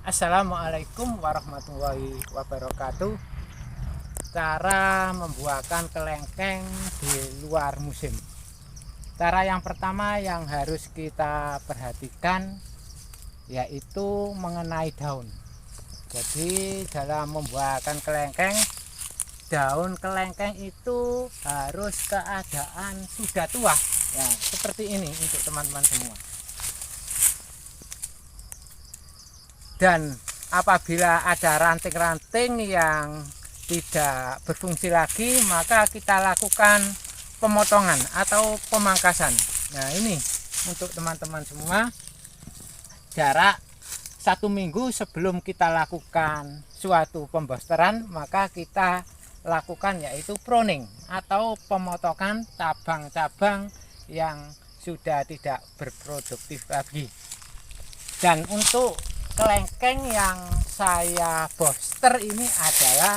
Assalamualaikum warahmatullahi wabarakatuh. Cara membuahkan kelengkeng di luar musim. Cara yang pertama yang harus kita perhatikan yaitu mengenai daun. Jadi dalam membuahkan kelengkeng, daun kelengkeng itu harus keadaan sudah tua. Ya, seperti ini untuk teman-teman semua. Dan apabila ada ranting-ranting yang tidak berfungsi lagi, maka kita lakukan pemotongan atau pemangkasan. Nah, ini untuk teman-teman semua, jarak 1 minggu sebelum kita lakukan suatu pembosteran, maka kita lakukan yaitu pruning atau pemotongan cabang-cabang yang sudah tidak berproduktif lagi. Dan untuk kelengkeng yang saya boster ini adalah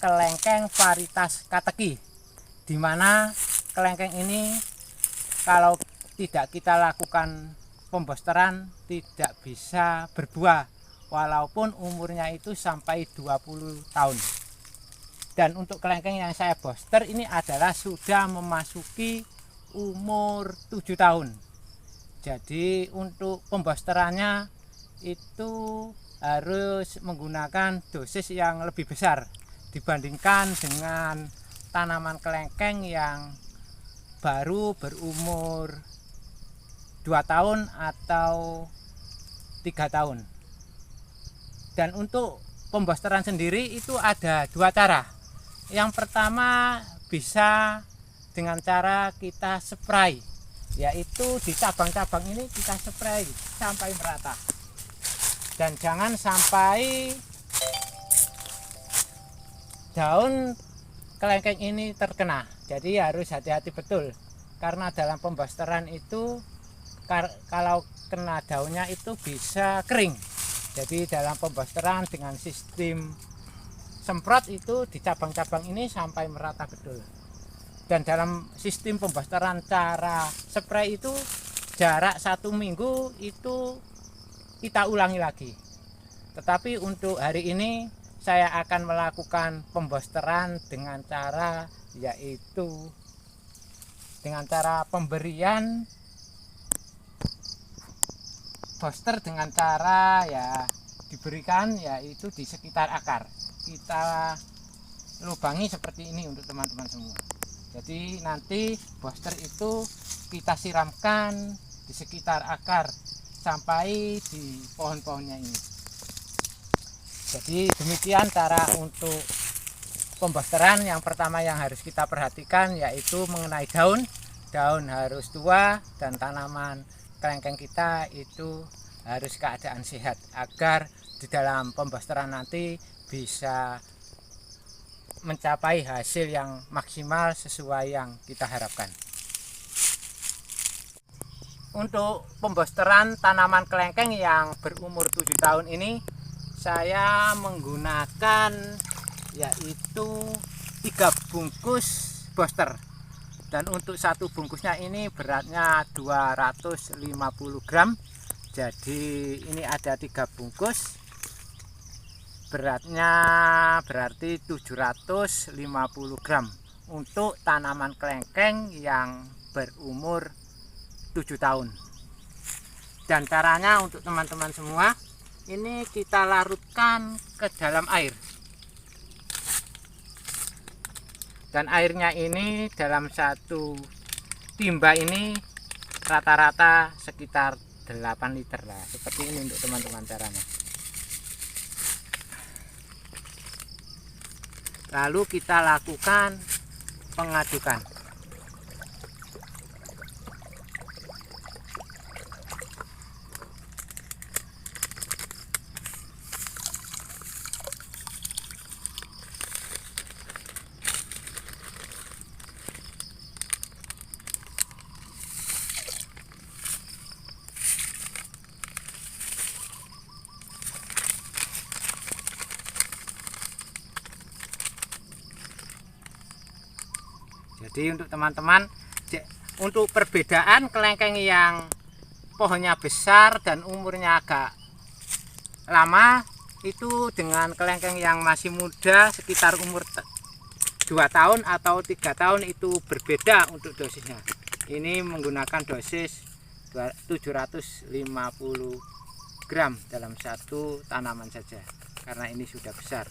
kelengkeng varietas Kateki, di mana kelengkeng ini kalau tidak kita lakukan pembosteran tidak bisa berbuah walaupun umurnya itu sampai 20 tahun. Dan untuk kelengkeng yang saya boster ini adalah sudah memasuki umur 7 tahun. Jadi untuk pembosterannya itu harus menggunakan dosis yang lebih besar dibandingkan dengan tanaman kelengkeng yang baru berumur 2 tahun atau 3 tahun. Dan untuk pembosteran sendiri itu ada 2 cara. Yang pertama bisa dengan cara kita spray, yaitu di cabang-cabang ini kita spray sampai merata. Dan jangan sampai daun kelengkeng ini terkena. Jadi harus hati-hati betul, karena dalam pembosteran itu kalau kena daunnya itu bisa kering. Jadi dalam pembosteran dengan sistem semprot itu di cabang-cabang ini sampai merata betul. Dan dalam sistem pembosteran cara spray itu jarak 1 minggu itu kita ulangi lagi. Tetapi untuk hari ini saya akan melakukan pembosteran dengan cara yaitu dengan cara pemberian booster dengan cara ya diberikan yaitu di sekitar akar. Kita lubangi seperti ini untuk teman-teman semua. Jadi nanti booster itu kita siramkan di sekitar akar sampai di pohon-pohonnya ini. Jadi demikian cara untuk pembosteran. Yang pertama yang harus kita perhatikan yaitu mengenai daun. Daun harus tua dan tanaman kelengkeng kita itu harus keadaan sehat agar di dalam pembosteran nanti bisa mencapai hasil yang maksimal sesuai yang kita harapkan. Untuk pembosteran tanaman kelengkeng yang berumur 7 tahun ini saya menggunakan yaitu 3 bungkus booster. Dan untuk satu bungkusnya ini beratnya 250 gram. Jadi ini ada 3 bungkus. Beratnya berarti 750 gram untuk tanaman kelengkeng yang berumur 7 tahun. Dan caranya untuk teman-teman semua, ini kita larutkan ke dalam air. Dan airnya ini dalam satu timba ini rata-rata sekitar 8 liter lah. Seperti ini untuk teman-teman caranya. Lalu kita lakukan pengadukan. Jadi untuk teman-teman, untuk perbedaan kelengkeng yang pohonnya besar dan umurnya agak lama itu dengan kelengkeng yang masih muda sekitar umur 2 tahun atau 3 tahun itu berbeda untuk dosisnya. Ini menggunakan dosis 750 gram dalam satu tanaman saja karena ini sudah besar.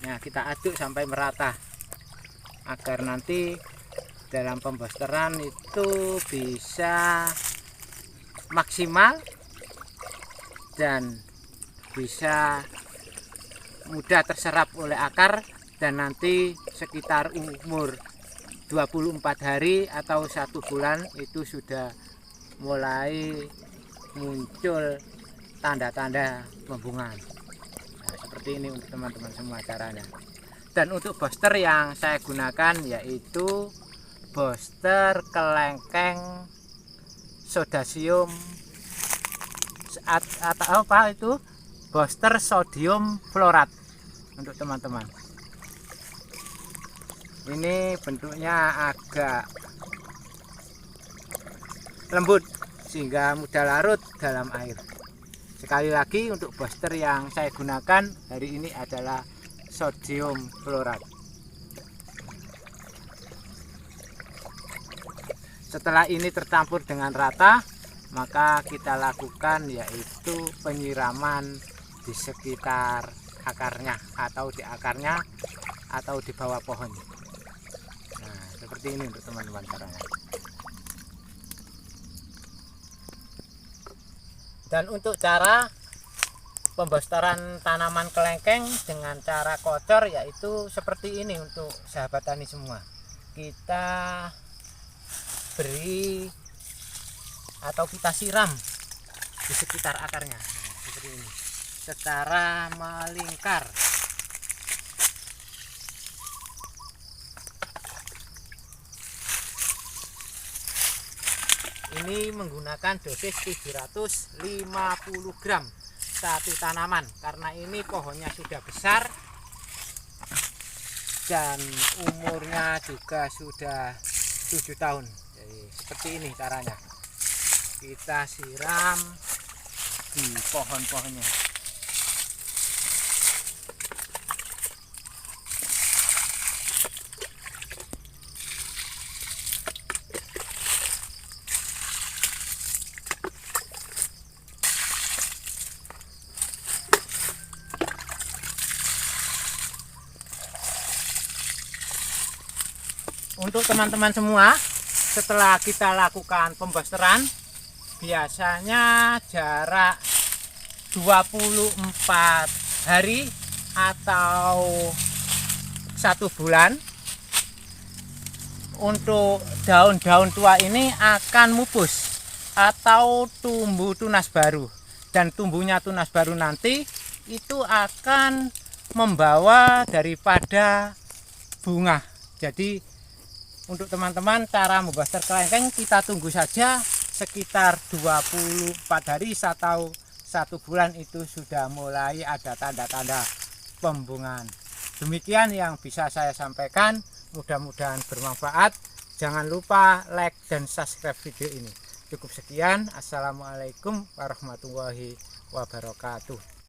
Nah, kita aduk sampai merata agar nanti dalam pembosteran itu bisa maksimal dan bisa mudah terserap oleh akar, dan nanti sekitar umur 24 hari atau 1 bulan itu sudah mulai muncul tanda-tanda pembungaan. Nah, seperti ini untuk teman-teman semua caranya. Dan untuk booster yang saya gunakan yaitu booster kelengkeng sodasium atau apa itu, booster sodium fluorat untuk teman-teman. Ini bentuknya agak lembut sehingga mudah larut dalam air. Sekali lagi untuk booster yang saya gunakan hari ini adalah sodium fluorat. Setelah ini tercampur dengan rata, maka kita lakukan yaitu penyiraman di sekitar akarnya atau di akarnya atau di bawah pohon. Nah, seperti ini untuk teman-teman caranya. Dan untuk cara pembosteran tanaman kelengkeng dengan cara kocor yaitu seperti ini untuk sahabat tani semua. Kita beri atau kita siram di sekitar akarnya. Nah, seperti ini secara melingkar. Ini menggunakan dosis 750 gram satu tanaman karena ini pohonnya sudah besar dan umurnya juga sudah 7 tahun. Jadi seperti ini caranya. Kita siram di pohon-pohonnya. Untuk teman-teman semua, setelah kita lakukan pembosteran, biasanya jarak 24 hari atau 1 bulan untuk daun-daun tua ini akan mupus atau tumbuh tunas baru, dan tumbuhnya tunas baru nanti itu akan membawa daripada bunga. Jadi untuk teman-teman cara memboster kelengkeng kita tunggu saja sekitar 24 hari atau 1 bulan itu sudah mulai ada tanda-tanda pembungaan. Demikian yang bisa saya sampaikan, mudah-mudahan bermanfaat. Jangan lupa like dan subscribe video ini. Cukup sekian. Assalamualaikum warahmatullahi wabarakatuh.